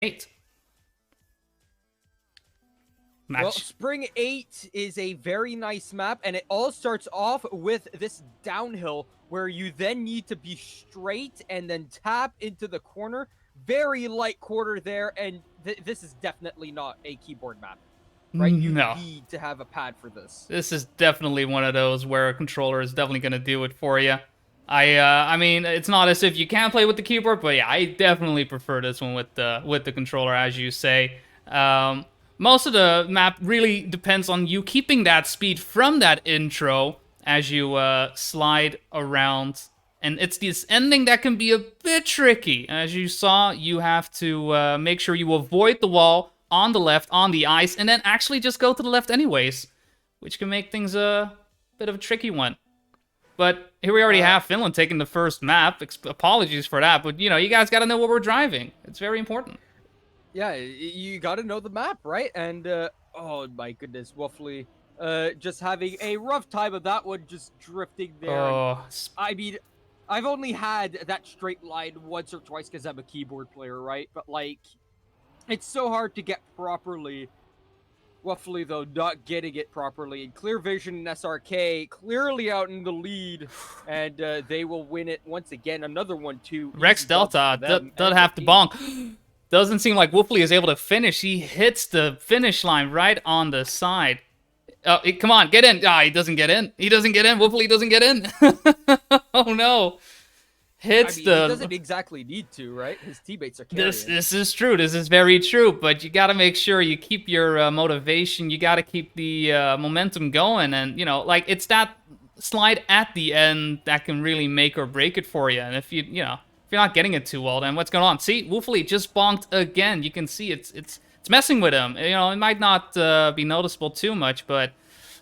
8. Well, Match. Spring 8 is a very nice map, and it all starts off with this downhill where you then need to be straight and then tap into the corner. Very light quarter there, and this is definitely not a keyboard map, right? You No. need to have a pad for this. This is definitely one of those where a controller is definitely going to do it for you. I mean, it's not as if you can't play with the keyboard, but yeah, I definitely prefer this one with the controller, as you say. Most of the map really depends on you keeping that speed from that intro as you slide around, and it's this ending that can be a bit tricky. As you saw, you have to make sure you avoid the wall on the left, on the ice, and then actually just go to the left anyways, which can make things a bit of a tricky one. But here we already have Finland taking the first map. Apologies for that, but you know, you guys got to know what we're driving. It's very important. Yeah, you got to know the map, right? And oh my goodness, Wolfley, just having a rough time of that one, just drifting there. And Oh, I mean, I've only had that straight line once or twice because I'm a keyboard player, right? But like, it's so hard to get properly. Wolfley, though, not getting it properly. And Clear Vision and SRK clearly out in the lead, and they will win it once again. Another one, too. Rex Easy dubs for Delta them doesn't and the have to team. bonk. Doesn't seem like Woofley is able to finish. He hits the finish line right on the side. Come on, get in. Ah, he doesn't get in. He doesn't get in. Woofley doesn't get in. Oh no. I Hits mean, he the... doesn't exactly need to, right? His teammates are carrying. This is true. This is very true. But you got to make sure you keep your motivation. You got to keep the momentum going. And, you know, like, it's that slide at the end that can really make or break it for you. And if if you're not getting it too well, then what's going on? See, Woofley just bonked again. You can see it's messing with him. You know, it might not be noticeable too much, but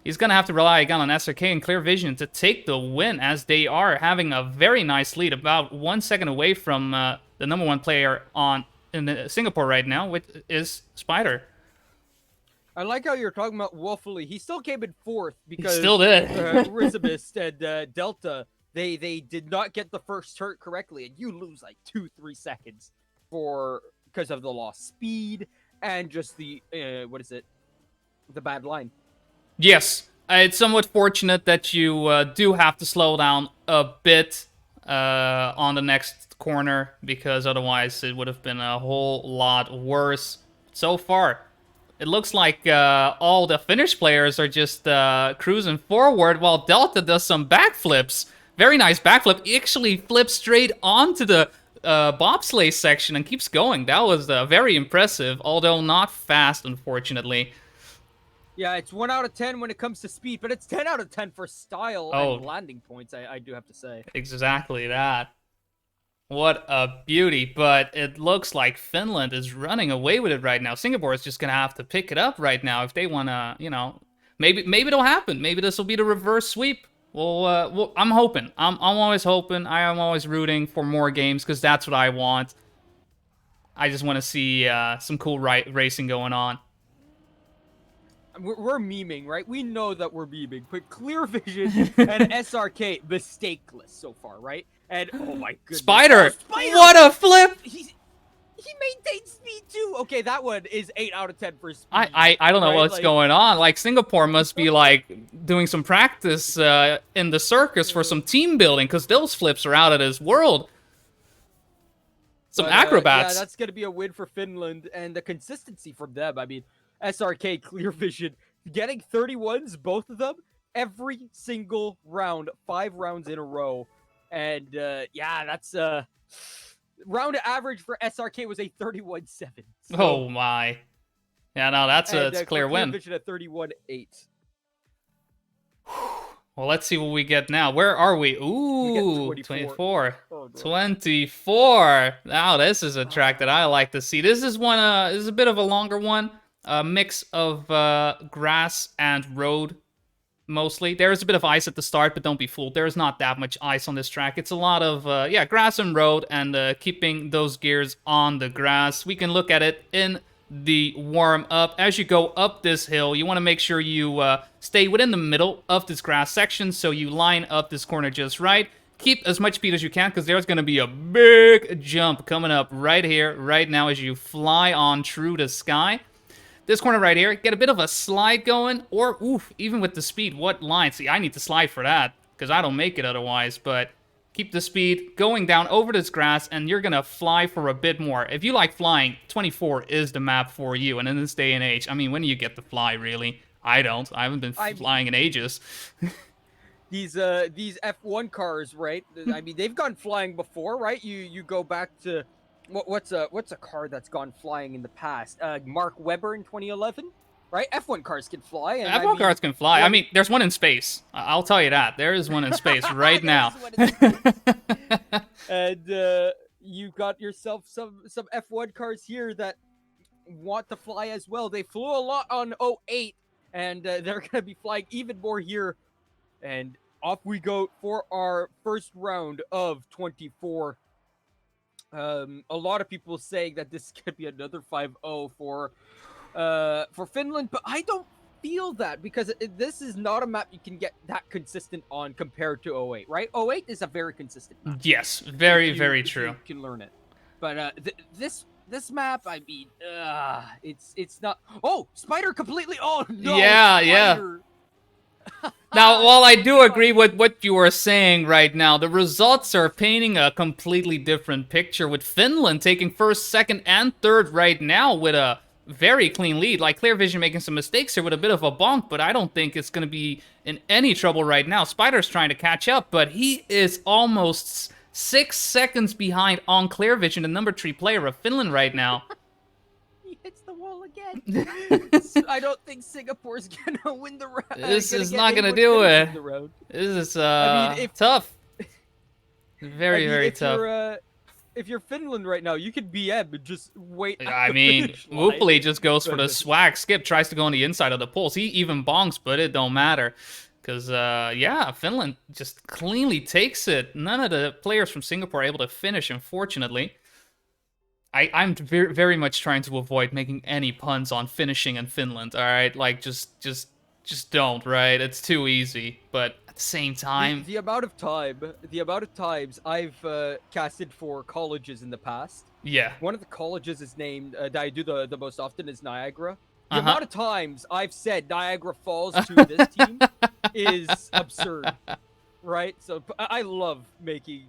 he's going to have to rely again on SRK and Clear Vision to take the win, as they are having a very nice lead, about 1 second away from the number 1 player in Singapore right now, which is Spider. I like how you're talking about Wolfley. He still came in fourth He because still did. Rizabist and Delta, they did not get the first hurt correctly, and you lose like 2-3 seconds because of the lost speed and just the what is it, the bad line. Yes, it's somewhat fortunate that you do have to slow down a bit on the next corner, because otherwise it would have been a whole lot worse. So far, it looks like all the Finnish players are just cruising forward, while Delta does some backflips. Very nice backflip. He actually flips straight onto the bobsleigh section and keeps going. That was very impressive, although not fast, unfortunately. Yeah, it's 1 out of 10 when it comes to speed, but it's 10 out of 10 for style and landing points, I do have to say. Exactly that. What a beauty, but it looks like Finland is running away with it right now. Singapore is just going to have to pick it up right now if they want to, you know, maybe it'll happen. Maybe this will be the reverse sweep. Well, I'm hoping. I'm always hoping. I am always rooting for more games because that's what I want. I just want to see some cool racing going on. We're memeing, right? We know that we're memeing, but Clear Vision and SRK mistakeless so far, right? And oh my goodness, Spider! oh, Spider! What a flip! He maintained speed too. Okay, that one is 8 out of 10 for speed. I don't know right? what's going on. Like, Singapore must be like doing some practice in the circus for some team building, because those flips are out of this world. Some acrobats. Yeah, that's gonna be a win for Finland, and the consistency from them. I mean, SRK, Clear Vision, getting 31s, both of them, every single round, 5 rounds in a row. And yeah, that's round average for SRK was a 31-7. So, oh my. Yeah, no, that's a clear win. Clear Vision at 31-8. Well, let's see what we get now. Where are we? Ooh, we 24. Oh, 24. Now, this is a track that I like to see. This is this is a bit of a longer one. A mix of grass and road, mostly. There is a bit of ice at the start, but don't be fooled. There's not that much ice on this track. It's a lot of, yeah, grass and road, and keeping those gears on the grass. We can look at it in the warm-up. As you go up this hill, you want to make sure you stay within the middle of this grass section, so you line up this corner just right. keep as much speed as you can, because there's going to be a big jump coming up right here, right now, as you fly on through the sky. This corner right here, get a bit of a slide going, or, oof, even with the speed, what line? See, I need to slide for that, because I don't make it otherwise, but keep the speed going down over this grass, and you're going to fly for a bit more. If you like flying, 24 is the map for you, and in this day and age, I mean, when do you get to fly, really? I don't. I haven't been flying in ages. These F1 cars, right? I mean, they've gone flying before, right? You go back to what's a car that's gone flying in the past? Mark Webber in 2011, right? F1 cars can fly. And F1 cars can fly. I mean, there's one in space. I'll tell you that. There is one in space right now. And you got yourself some F1 cars here that want to fly as well. They flew a lot on 08, and they're going to be flying even more here. And off we go for our first round of 24. A lot of people saying that this could be another 5-0 for Finland, but I don't feel that, because this is not a map you can get that consistent on compared to 08, right? 08 is a very consistent map. Yes, very true. You can learn it. But this map, I mean, it's not. Oh, Spider completely. Oh no. Yeah, Spider. yeah. Now, while I do agree with what you are saying right now, the results are painting a completely different picture, with Finland taking first, second, and third right now with a very clean lead. Like, Clear Vision making some mistakes here with a bit of a bonk, but I don't think it's going to be in any trouble right now. Spider's trying to catch up, but he is almost 6 seconds behind on Clear Vision, the number 3 player of Finland right now. Hits the wall again. I don't think Singapore's gonna win the round. This is not gonna do it. This is tough. Very tough. If you're Finland right now, you could BM and just wait. I mean, Wooply just goes for the swag. Skip tries to go on the inside of the poles. He even bonks, but it don't matter. Because, yeah, Finland just cleanly takes it. None of the players from Singapore are able to finish, unfortunately. I'm very much trying to avoid making any puns on finishing in Finland, all right? Like, just don't, right? It's too easy. But at the same time... The amount of times I've casted for colleges in the past. Yeah. One of the colleges is named, that I do the most often, is Niagara. The amount of times I've said Niagara Falls to this team is absurd, right? So I love making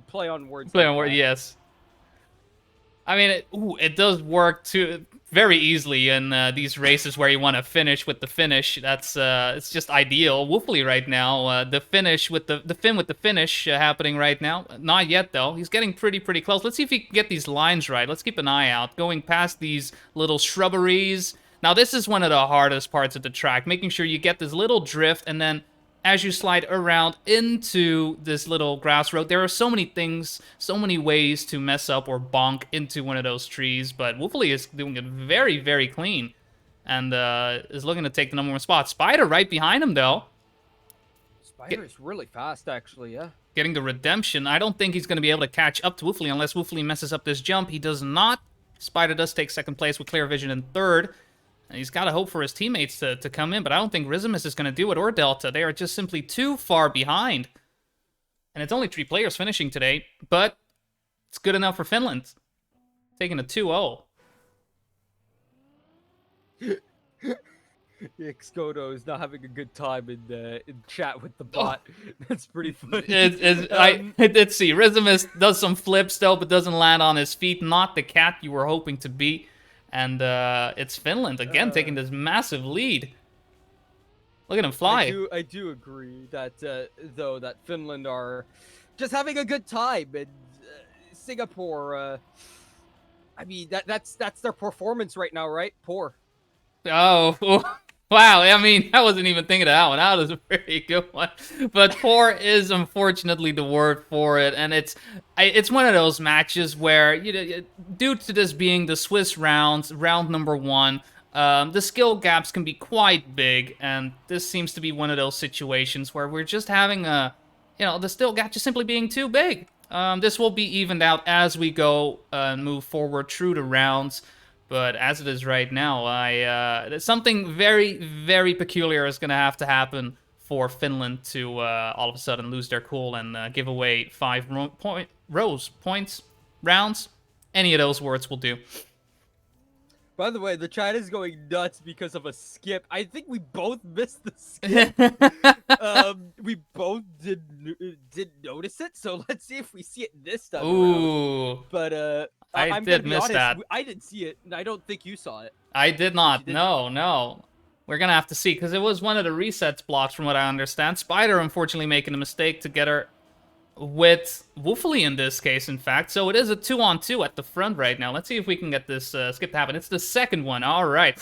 play on words. Play on words, yes. I mean, it does work too very easily in these races where you want to finish with the finish. That's it's just ideal. Woofly right now, the finish with the Finn with the finish happening right now. Not yet though. He's getting pretty close. Let's see if he can get these lines right. Let's keep an eye out. Going past these little shrubberies. Now this is one of the hardest parts of the track, making sure you get this little drift, and then as you slide around into this little grass road, there are so many things, so many ways to mess up or bonk into one of those trees, but Woofly is doing it very clean, and is looking to take the #1 spot. Spider right behind him, though. Spider is really fast, actually, yeah. Getting the redemption. I don't think he's going to be able to catch up to Woofly unless Woofly messes up this jump. He does not. Spider does take second place with Clear Vision in third. And he's got to hope for his teammates to come in, but I don't think Rizimus is going to do it, or Delta. They are just simply too far behind. And it's only 3 players finishing today, but it's good enough for Finland. Taking a 2-0. Xkodo is not having a good time in chat with the bot. That's pretty funny. Let's see. Rizimus does some flips, though, but doesn't land on his feet. Not the cat you were hoping to beat. And it's Finland again taking this massive lead. Look at him fly. I do agree that though that Finland are just having a good time, and Singapore. I mean that's their performance right now, right? Poor. Oh. Wow, I mean, I wasn't even thinking of that one. That was a very good one. But poor is unfortunately the word for it, and it's one of those matches where, you know, due to this being the Swiss rounds, round #1, the skill gaps can be quite big, and this seems to be one of those situations where we're just having the skill gap just simply being too big. This will be evened out as we go and move forward through the rounds. But as it is right now, something very peculiar is going to have to happen for Finland to all of a sudden lose their cool and give away 5 points, rounds. Any of those words will do. By the way, the chat is going nuts because of a skip. I think we both missed the skip. We both did notice it, so let's see if we see it this time Ooh. around. But I I'm did gonna be miss honest, that. I didn't see it, and I don't think you saw it. I did not. didn't? No. We're gonna have to see, because it was one of the resets blocks from what I understand. Spider, unfortunately, making a mistake together with Woofley in this case, in fact. So it is a 2-on-2 at the front right now. Let's see if we can get this skip to happen. It's the second one. All right.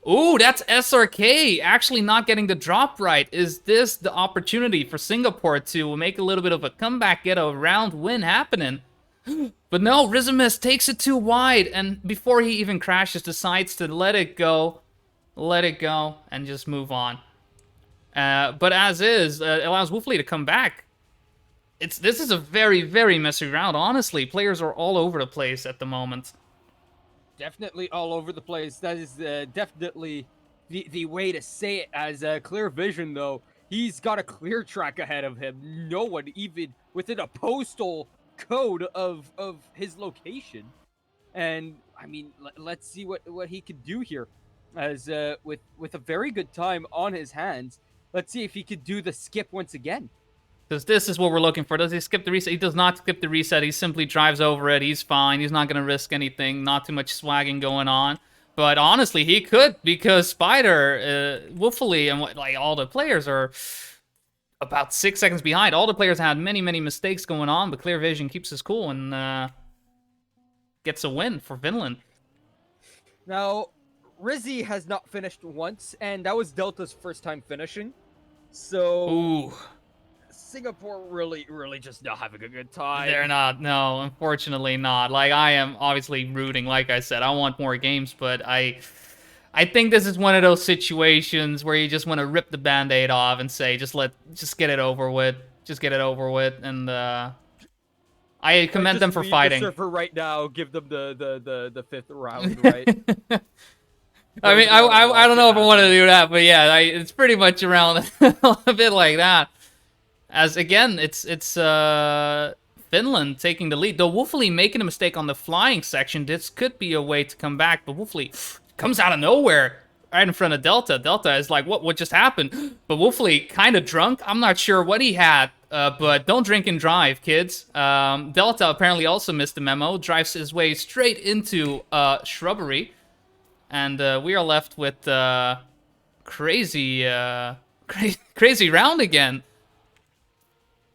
Ooh, that's SRK actually not getting the drop right. Is this the opportunity for Singapore to make a little bit of a comeback, get a round win happening? But no, Rizimus takes it too wide, and before he even crashes, decides to let it go, and just move on. But as is, it allows Woofley to come back. This is a very, very messy round, honestly. Players are all over the place at the moment. Definitely all over the place. That is definitely the way to say it. As Clear Vision, though, he's got a clear track ahead of him. No one even within a postal code of his location. And I mean, let's see what he could do here. As with a very good time on his hands, let's see if he could do the skip once again. Because this is what we're looking for. Does he skip the reset? He does not skip the reset. He simply drives over it. He's fine. He's not going to risk anything. Not too much swagging going on. But honestly, he could, because Spider, Woofley, and all the players are about 6 seconds behind. All the players had many, many mistakes going on, but Clear Vision keeps his cool and gets a win for Finland. Now, Rizzy has not finished once, and that was Delta's first time finishing. So... Ooh. Singapore really just not having a good time. They're not. No, unfortunately not. Like, I am obviously rooting, like I said. I want more games, but I think this is one of those situations where you just want to rip the Band-Aid off and say, just get it over with. Just get it over with. And I commend them for fighting. The server right now, give them the 5th round, right? I mean, I don't know if I want to do that, but yeah, it's pretty much around a bit like that. As again, it's Finland taking the lead. Though Woofley making a mistake on the flying section, this could be a way to come back. But Woofley comes out of nowhere right in front of Delta. Delta is like, what just happened? But Woofley kind of drunk. I'm not sure what he had, but don't drink and drive, kids. Delta apparently also missed the memo. Drives his way straight into shrubbery. And we are left with crazy round again.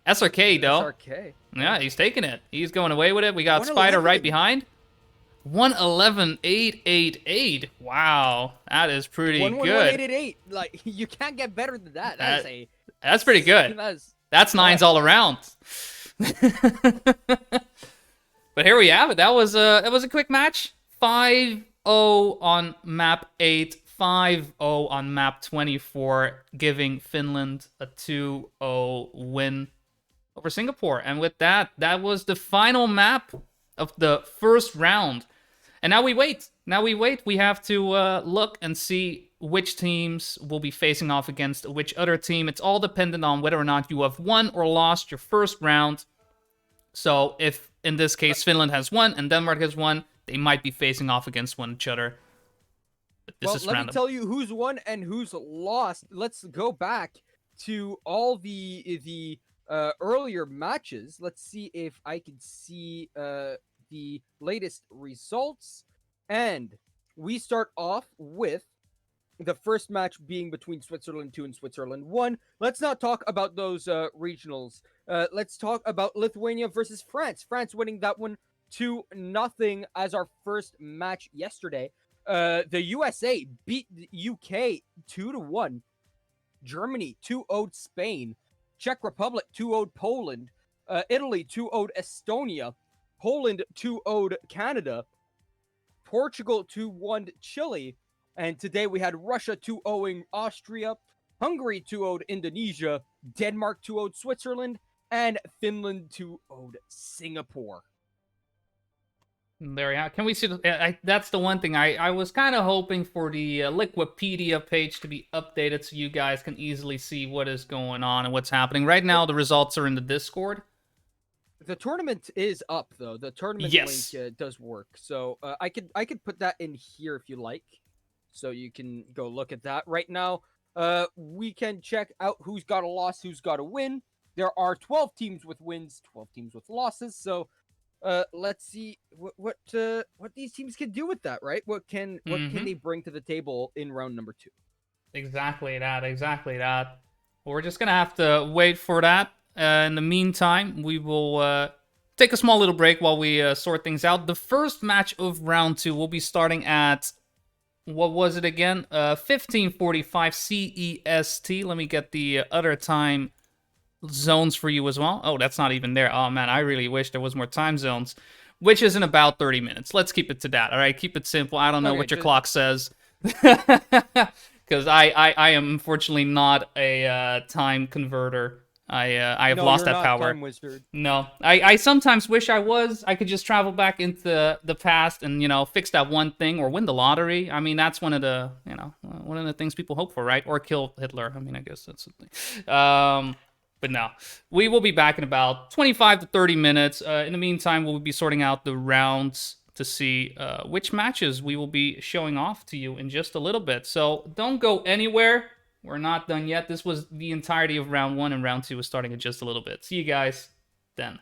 SRK, though. SRK. Yeah, he's taking it. He's going away with it. We got Spider right behind. 111.888. Wow, that is pretty good. 111.888. Like, you can't get better than that. That's pretty good. That's nines all around. But here we have it. That was a quick match. 5-0 on map 8. 5-0 on map 24, giving Finland a 2-0 win over Singapore. And with that was the final map of the first round. And now we wait. We have to look and see which teams will be facing off against which other team. It's all dependent on whether or not you have won or lost your first round. So if, in this case, Finland has won and Denmark has won, they might be facing off against one each other. But this is random. Let me tell you who's won and who's lost. Let's go back to all the earlier matches. Let's see if I can see the latest results. And we start off with the first match being between Switzerland 2 and Switzerland 1. Let's not talk about those regionals. Let's talk about Lithuania versus France. France winning that one 2-0 as our first match yesterday. The USA beat the UK 2-1. Germany 2-0'd Spain. Czech Republic 2-0'd Poland. Italy 2-0'd Estonia. Poland 2-0'd Canada. Portugal 2-1'd Chile. And today we had Russia 2-0'ing Austria. Hungary 2-0'd Indonesia. Denmark 2-0'd Switzerland. And Finland 2-0'd Singapore. There you have. Can we see? That's the one thing I was kind of hoping for the Liquipedia page to be updated so you guys can easily see what is going on and what's happening. Right now, the results are in the Discord. The tournament is up though. The tournament Yes. link does work, so I could put that in here if you like, so you can go look at that. Right now, we can check out who's got a loss, who's got a win. There are 12 teams with wins, 12 teams with losses. So, let's see what these teams can do with that. Right? What can they bring to the table in round number 2? Exactly that. Exactly that. Well, we're just gonna have to wait for that. In the meantime, we will take a small little break while we sort things out. The first match of round 2 will be starting at, what was it again? 15:45 CEST. Let me get the other time zones for you as well. Oh, that's not even there. Oh man, I really wish there was more time zones. Which is in about 30 minutes. Let's keep it to that. All right, keep it simple. I don't know Okay, what your just clock says. Because I am unfortunately not a time converter. I have no, lost you're that not power. Time Wizard. No, I sometimes wish I was. I could just travel back into the past and, fix that one thing or win the lottery. I mean, that's one of the things people hope for, right? Or kill Hitler. I mean, I guess that's something. But no, we will be back in about 25 to 30 minutes. In the meantime, we'll be sorting out the rounds to see which matches we will be showing off to you in just a little bit. So don't go anywhere. We're not done yet. This was the entirety of round 1, and round 2 is starting in just a little bit. See you guys then.